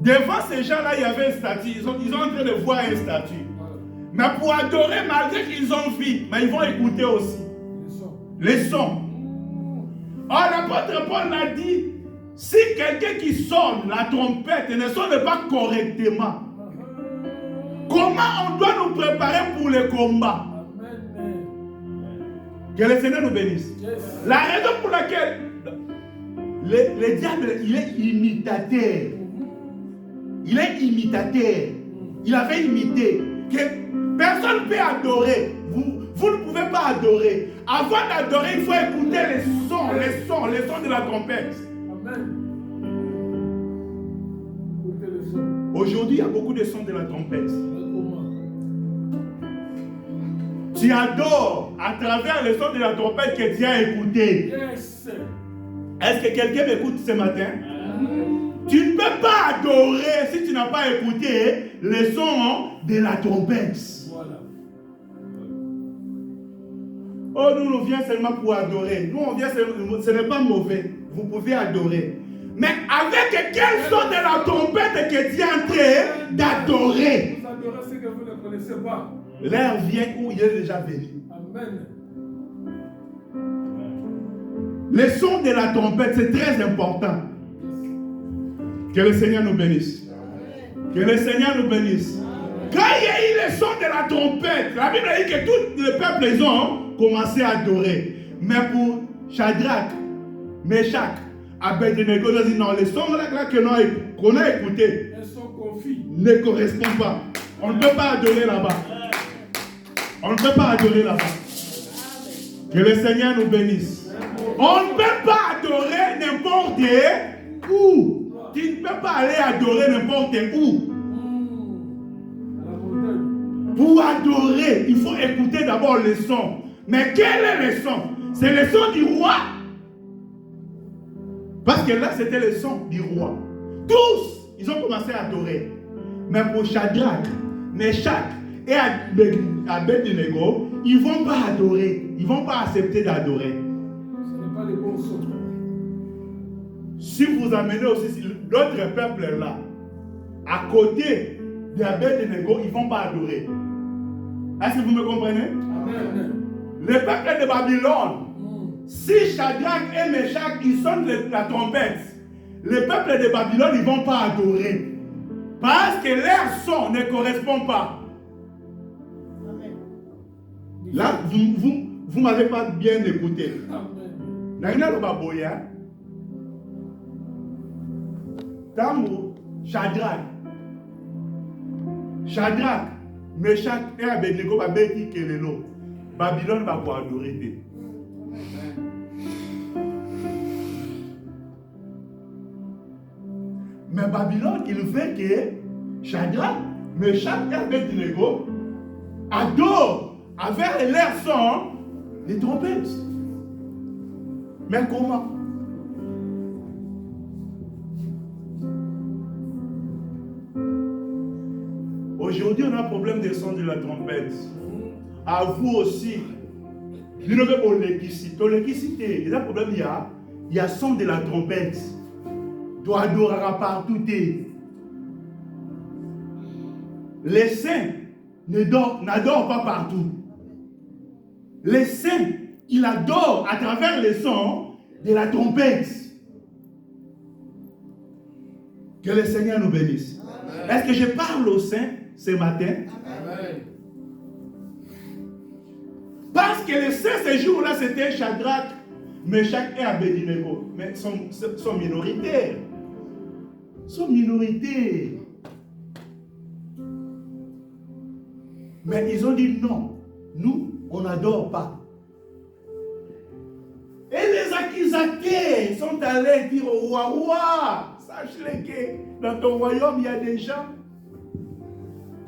Devant ces gens-là, il y avait un statut. Ils sont en train de voir un statut. Mais pour adorer, malgré qu'ils ont vu, mais ils vont écouter aussi. Les sons. Or, l'apôtre Paul a dit, si quelqu'un qui sonne la trompette ne sonne pas correctement, comment on doit nous préparer pour le combat? Que le Seigneur nous bénisse. La raison pour laquelle le diable, il est imitateur. Il est imitateur. Il avait imité. Que personne ne peut adorer. Vous ne pouvez pas adorer. Avant d'adorer, il faut écouter les sons de la trompette. Aujourd'hui, il y a beaucoup de sons de la trompette. Tu adores à travers le son de la trompette que tu as écouté. Est-ce que quelqu'un m'écoute ce matin? Tu ne peux pas adorer si tu n'as pas écouté le son de la trompette. Voilà. Oh, nous, on vient seulement pour adorer. Nous, on vient seulement, ce n'est pas mauvais. Vous pouvez adorer. Mais avec quel son de la trompette que tu es en train d'adorer? Vous adorez ce que vous ne connaissez pas. L'heure vient où il est déjà venu. Amen. Le son de la trompette, c'est très important. Que le Seigneur nous bénisse. Que le Seigneur nous bénisse. Quand il y a eu le son de la trompette, la Bible dit que tout le peuple, ils ont commencé à adorer. Mais pour Shadrach, Meshach, Abednego, ils ont dit non, le son là qu'on a écouté ne correspond pas. On ne peut pas adorer là-bas. On ne peut pas adorer là-bas. Que le Seigneur nous bénisse. On ne peut pas adorer n'importe où. Tu ne peux pas aller adorer n'importe où. Pour adorer, il faut écouter d'abord le son. Mais quel est le son? C'est le son du roi. Parce que là, c'était le son du roi. Tous, ils ont commencé à adorer. Mais pour Shadrach, Meshach et Abednego, ils ne vont pas adorer. Ils ne vont pas accepter d'adorer. Ce n'est pas le bon son. Si vous amenez aussi d'autres peuples là, à côté d'Abednego, ils ne vont pas adorer. Est-ce que vous me comprenez? Amen. Le peuple de Babylone, si Shadrach et Meshach, ils sonnent la trompette, le peuple de Babylone, ils ne vont pas adorer. Parce que leur son ne correspond pas. Là, vous ne m'avez pas bien écouté. Shadrach, Meshach et Abednego va béni Kelelo. Babylone va pouvoir adorer. Mais Babylone, il veut que Shadrach, Meshach et Abednego adorent avec leur son les trompettes. Mais comment? Aujourd'hui, on a un problème de son de la trompette. À vous aussi. Il y a un l'électricité. Il y a un problème, il y a son de la trompette. Tu adoreras partout. Les saints n'adorent pas partout. Les saints, ils adorent à travers les sons de la trompette. Que le Seigneur nous bénisse. Est-ce que je parle aux saints ce matin? Amen. Parce que les saints, ce jour-là, c'était Shadrach, Meshach et Abednego. Mais sont minoritaires. Sont minoritaires. Mais ils ont dit non. Nous, on n'adore pas. Et les accusateurs sont allés dire au roi, roi, sache-le que dans ton royaume, il y a des gens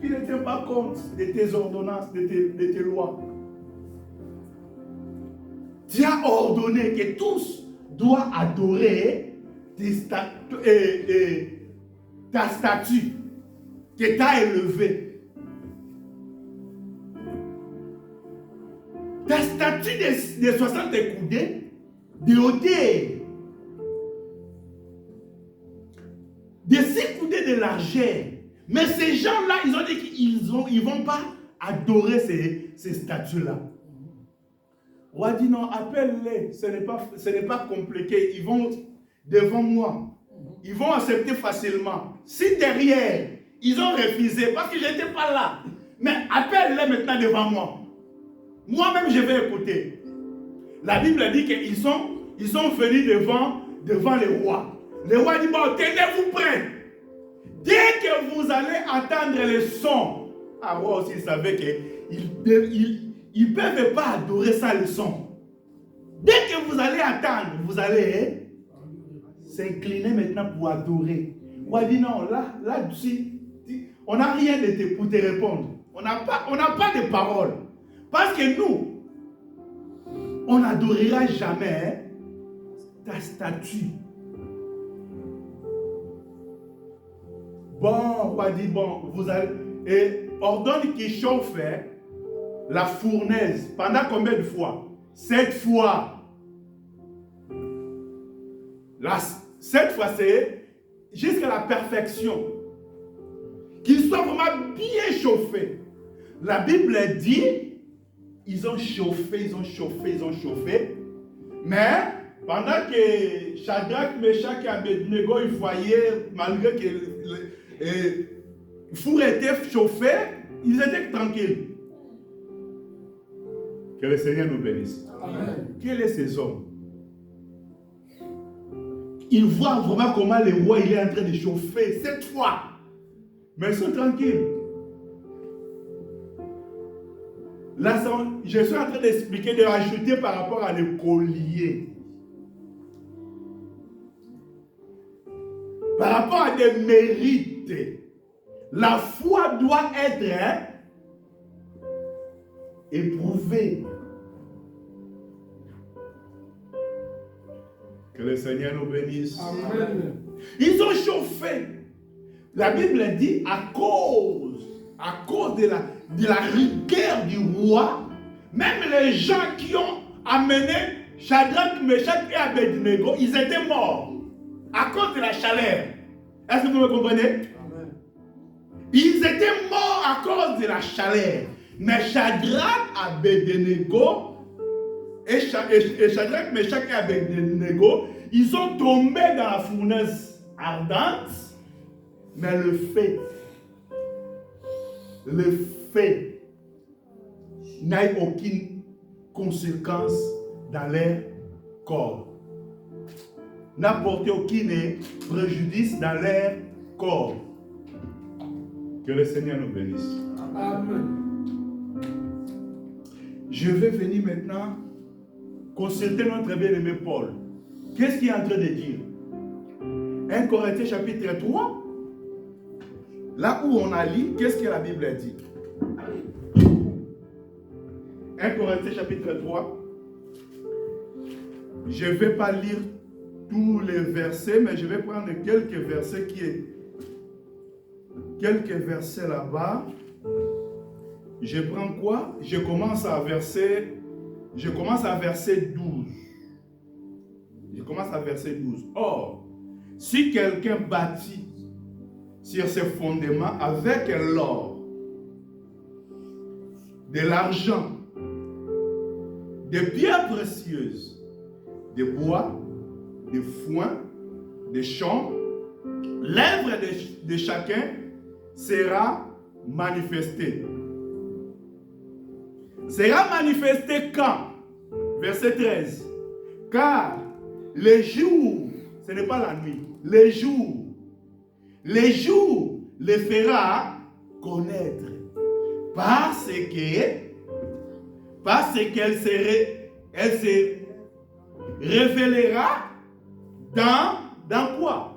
qui ne tiennent pas compte de tes ordonnances, de tes lois. Tu as ordonné que tous doivent adorer ta statue que tu as élevée. Ta statue de 60 coudées de hauteur. de s'écouter de largeur. Mais ces gens-là, ils ont dit qu'ils ne vont pas adorer ces statues-là. On a dit non, appelle-les, ce n'est pas compliqué, ils vont devant moi. Ils vont accepter facilement. Si derrière, ils ont refusé, parce que je n'étais pas là, mais appelle-les maintenant devant moi. Moi-même, je vais écouter. La Bible dit qu'ils sont venus devant le roi. Le roi dit, bon, tenez-vous prêts. Dès que vous allez entendre le son, ah, roi aussi savait qu'ils ne peuvent pas adorer ça, le son. Dès que vous allez attendre, vous allez s'incliner maintenant pour adorer. On dit non, là-dessus, on n'a rien pour te répondre. On n'a pas de parole. Parce que nous, on n'adorera jamais ta statue. Bon, on va dire, bon, vous allez... Et ordonne qu'il chauffe la fournaise. Pendant combien de fois? 7 fois. Cette fois, c'est jusqu'à la perfection. Qu'ils soient vraiment bien chauffés. La Bible dit, ils ont chauffé. Mais, pendant que Shadrach, Meshach et Abednego, ils voyaient, malgré que le four était chauffé, ils étaient tranquilles. Que le Seigneur nous bénisse. Amen. Quels sont ces hommes? Ils voient vraiment comment le roi il est en train de chauffer 7 fois. Mais ils sont tranquilles. Là, je suis en train d'expliquer, de rajouter par rapport à le collier. Par rapport à des mérites. La foi doit être éprouvée. Que le Seigneur nous bénisse. Amen. Ils ont chauffé. La Bible dit à cause de la rigueur du roi, même les gens qui ont amené Shadrach, Meshach et Abednego, ils étaient morts à cause de la chaleur. Est-ce que vous me comprenez? Amen. Ils étaient morts à cause de la chaleur. Mais Shadrach, Abednego et Shadrach, Meshach et Abednego, ils ont tombé dans la fournaise ardente, mais le feu n'a eu aucune conséquence dans leur corps. N'a porté aucun préjudice dans leur corps. Que le Seigneur nous bénisse. Amen. Je vais venir maintenant consulter notre bien-aimé Paul. Qu'est-ce qu'il est en train de dire? 1 Corinthiens chapitre 3. Là où on a lu, qu'est-ce que la Bible dit? 1 Corinthiens chapitre 3. Je ne vais pas lire tous les versets, mais je vais prendre quelques versets quelques versets là-bas. Je prends quoi? Je commence à verset 12. Je commence à verset 12. Or, si quelqu'un bâtit sur ses fondements avec l'or, de l'argent, des pierres précieuses, des bois, des foins, des champs, l'œuvre de chacun sera manifestée. Sera manifestée quand? Verset 13. Car les jours, ce n'est pas la nuit, les jours les fera connaître. Parce qu'elle se révélera dans quoi?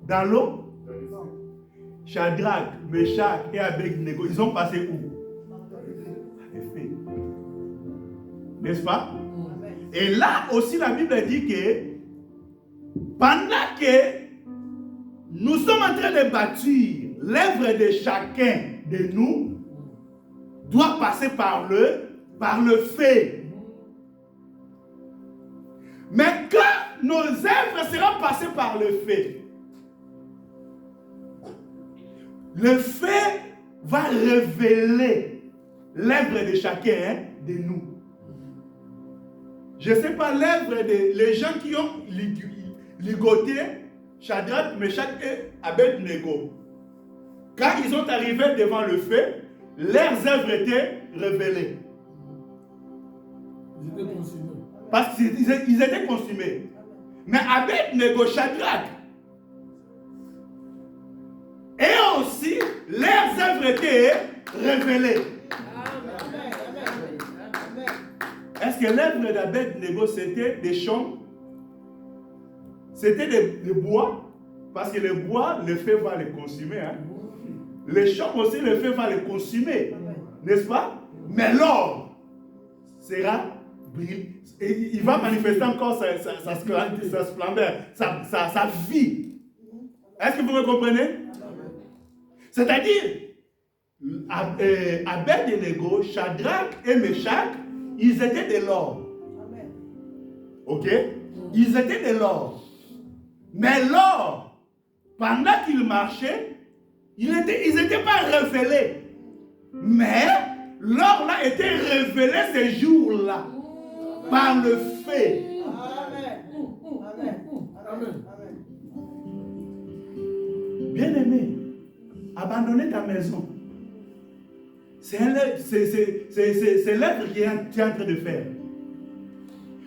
Dans l'eau. Shadrach, Meshach et Abednego, ils ont passé où? N'est-ce pas? Et là aussi la Bible dit que pendant que nous sommes en train de bâtir, l'œuvre de chacun de nous doit passer par le feu. Mais quand nos œuvres seront passées par le feu, Le fait va révéler l'œuvre de chacun de nous. Je ne sais pas l'œuvre des gens qui ont ligoté Shadrach, Meshach et Abednego. Quand ils sont arrivés devant le feu, leurs œuvres étaient révélées. Ils étaient consumés. Parce qu'ils étaient consumés. Mais Abednego, Shadrach, et aussi, leurs œuvres étaient révélées. Est-ce que l'œuvre d'Abednego, c'était des champs? C'était des bois? Parce que le bois, le feu va les consumer. Hein? Les champs aussi, le feu va les consumer. N'est-ce pas? Mais l'or sera brillant. Il va manifester encore sa splendeur, sa vie. Est-ce que vous me comprenez? C'est-à-dire, Abednego, Shadrach et Meshach, ils étaient de l'or. Ok? Ils étaient de l'or. Mais l'or, pendant qu'ils marchaient, ils n'étaient pas révélés. Mais l'or là était révélé ces jours-là. Par le feu. Amen. Bien-aimé, abandonner ta maison. C'est l'œuvre que tu es en train de faire.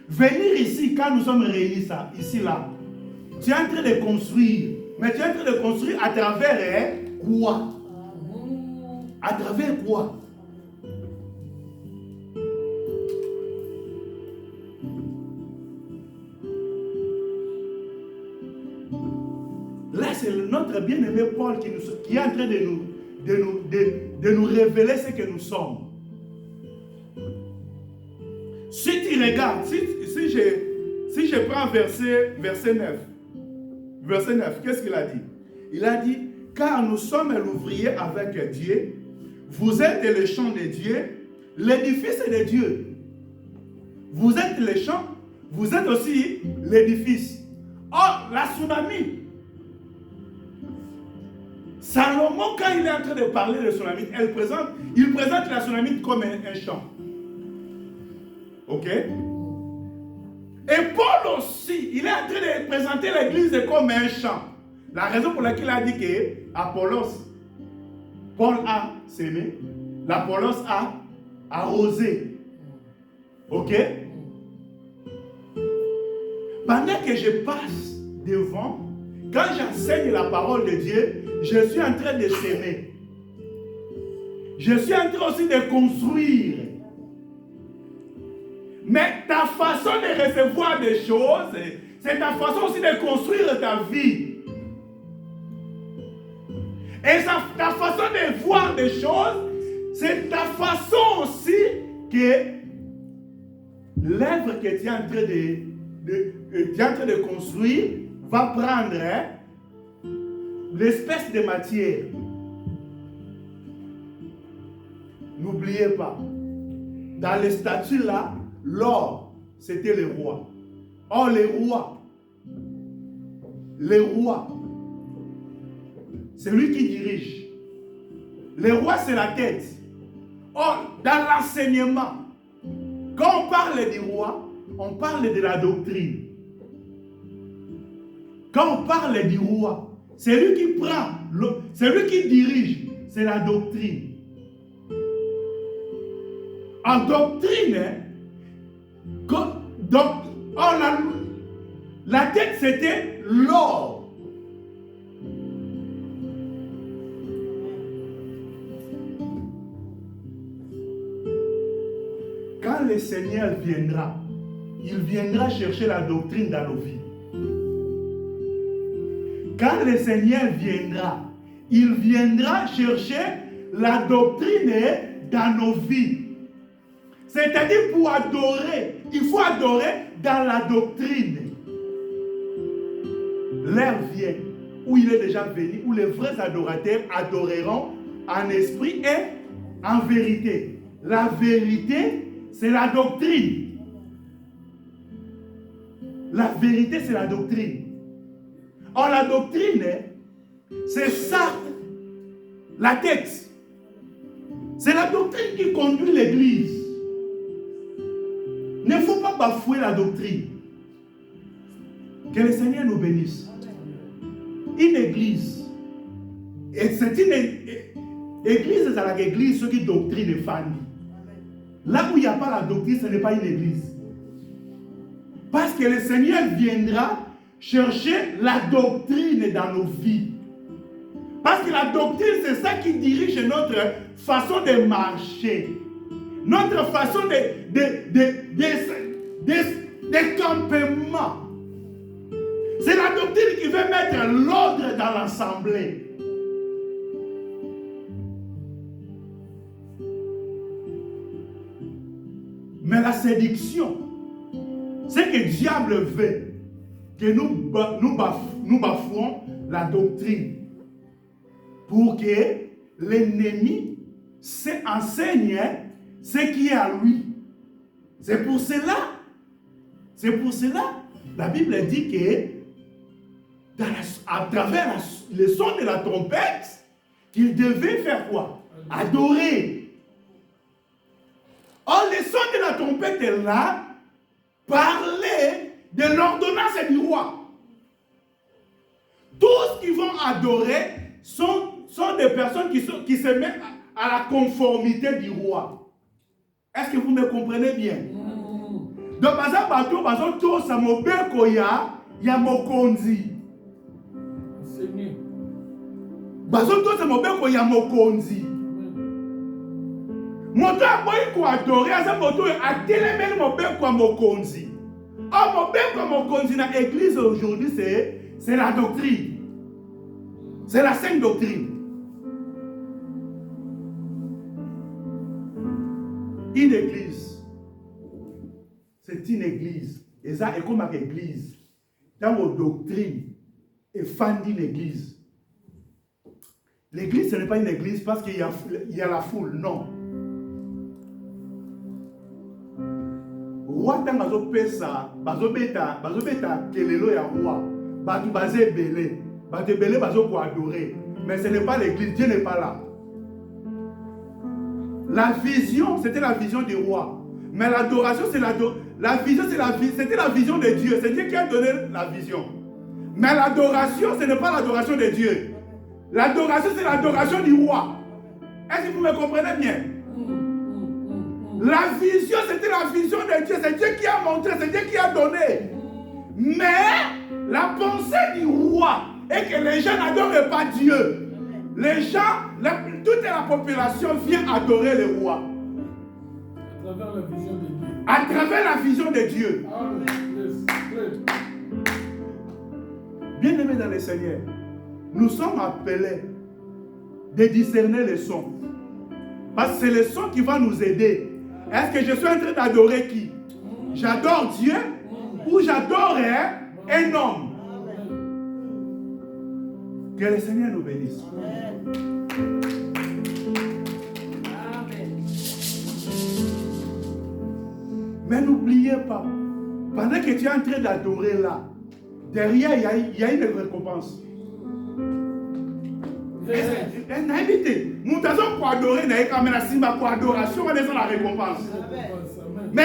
Venir ici, quand nous sommes réunis, ici, là, tu es en train de construire. Mais tu es en train de construire à travers quoi? À travers quoi? Là, c'est notre bien-aimé Paul qui est en train de nous révéler ce que nous sommes. Si tu regardes, si je prends verset 9, verset 9, qu'est-ce qu'il a dit? Il a dit, car nous sommes l'ouvrier avec Dieu, vous êtes le champ de Dieu, l'édifice de Dieu. Vous êtes le champ, vous êtes aussi l'édifice. Or, la tsunami, Salomon, quand il est en train de parler de Sunamite, il présente la Sunamite comme un champ. Ok? Et Paul aussi, il est en train de présenter l'église comme un champ. La raison pour laquelle il a dit que Paul a sémé, l'Apollos a arrosé. Ok? Pendant que je passe devant, quand j'enseigne la parole de Dieu, je suis en train de s'aimer. Je suis en train aussi de construire. Mais ta façon de recevoir des choses, c'est ta façon aussi de construire ta vie. Et ta façon de voir des choses, c'est ta façon aussi que l'œuvre que tu es en train de construire va prendre l'espèce de matière. N'oubliez pas, dans les statues là, l'or, c'était les rois. Or, les rois, c'est lui qui dirige. Les rois, c'est la tête. Or, dans l'enseignement, quand on parle du roi, on parle de la doctrine. Quand on parle du roi, c'est lui qui prend, c'est lui qui dirige, c'est la doctrine. En doctrine, la tête c'était l'or. Quand le Seigneur viendra, il viendra chercher la doctrine dans nos vies. Quand le Seigneur viendra, il viendra chercher la doctrine dans nos vies. C'est-à-dire pour adorer, il faut adorer dans la doctrine. L'heure vient où il est déjà venu, où les vrais adorateurs adoreront en esprit et en vérité. La vérité, c'est la doctrine. La vérité, c'est la doctrine. Or, la doctrine, c'est ça la tête. C'est la doctrine qui conduit l'église. Il ne faut pas bafouer la doctrine. Que le Seigneur nous bénisse. Une église, et c'est une église, c'est l'église, ceux qui doctrine les familles. Là où il n'y a pas la doctrine, ce n'est pas une église. Parce que le Seigneur viendra chercher la doctrine dans nos vies. Parce que la doctrine, c'est ça qui dirige notre façon de marcher. Notre façon de campement. C'est la doctrine qui veut mettre l'ordre dans l'assemblée. Mais la séduction, c'est que le diable veut que nous bafouons la doctrine pour que l'ennemi enseigne ce qui est à lui. C'est pour cela, la Bible dit que à travers le son de la trompette, qu'il devait faire quoi? Adorer. Or, le son de la trompette est là, parler de l'ordonnance du roi. Tous qui vont adorer sont des personnes qui se mettent à la conformité du roi. Est-ce que vous me comprenez bien? Donc, par exemple, tout ça m'a bien koya, il y a mon kondi. Bazo tout ça m'a bien koya mon kondi. Moto a boy ko adorer, asa moto a télémel mon bien quoi mon kondi. Oh, mon bien quoi mon kondi dans l'église aujourd'hui, c'est la doctrine. C'est la sainte doctrine. Une église, c'est une église. Et ça est comme une église. Dans vos doctrines, et fan d'une église. L'église, ce n'est pas une église parce qu'il y a la foule, non. Roi tant bazo pesa, bazo beta kelelo ya roi, batu bazé belé, batu belé bazo pour adorer. Mais ce n'est pas l'église, Dieu n'est pas là. La vision, c'était la vision du roi. Mais l'adoration, c'était la vision de Dieu. C'est Dieu qui a donné la vision. Mais l'adoration, ce n'est pas l'adoration de Dieu. L'adoration, c'est l'adoration du roi. Est-ce que vous me comprenez bien? La vision, c'était la vision de Dieu. C'est Dieu qui a montré, c'est Dieu qui a donné. Mais la pensée du roi est que les gens n'adorent pas Dieu. Les gens, toute la population vient adorer le roi. À travers la vision de Dieu. Bien-aimés dans le Seigneur, nous sommes appelés de discerner les sons. Parce que c'est le son qui va nous aider. Est-ce que je suis en train d'adorer qui? J'adore Dieu ou j'adore un homme? Que le Seigneur nous bénisse. Mais n'oubliez pas, pendant que tu es en train d'adorer là, derrière il y a une récompense. Nous avons pour adorer, pour adoration, on est dans la récompense. Mais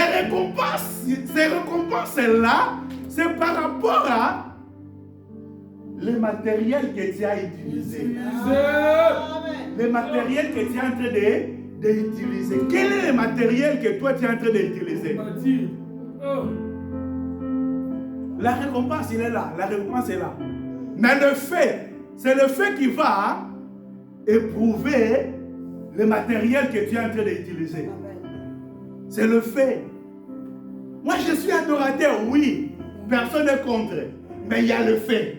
ces récompenses-là, c'est par rapport à le matériel que tu as utilisé. Le matériel que tu es en train d'utiliser. Quel est le matériel que toi tu es en train d'utiliser? La récompense, il est là. La récompense est là. Mais le fait, c'est le fait qui va éprouver le matériel que tu es en train d'utiliser. C'est le fait. Moi, je suis adorateur, oui. Personne n'est contre. Mais il y a le fait.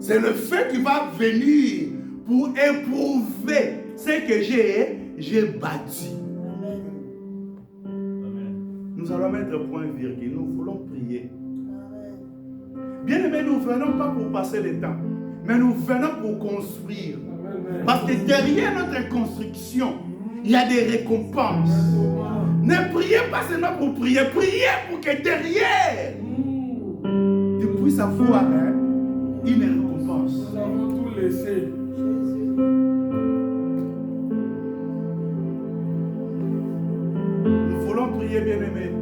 C'est le fait qui va venir pour éprouver ce que j'ai bâti. Nous allons mettre point virgule. Nous voulons prier. Bien aimé, nous ne venons pas pour passer le temps, mais nous venons pour construire. Parce que derrière notre construction, il y a des récompenses. Ne priez pas seulement pour prier, priez pour que derrière, tu puisses avoir une récompense. Nous avons tout laissé. prier, bien-aimés.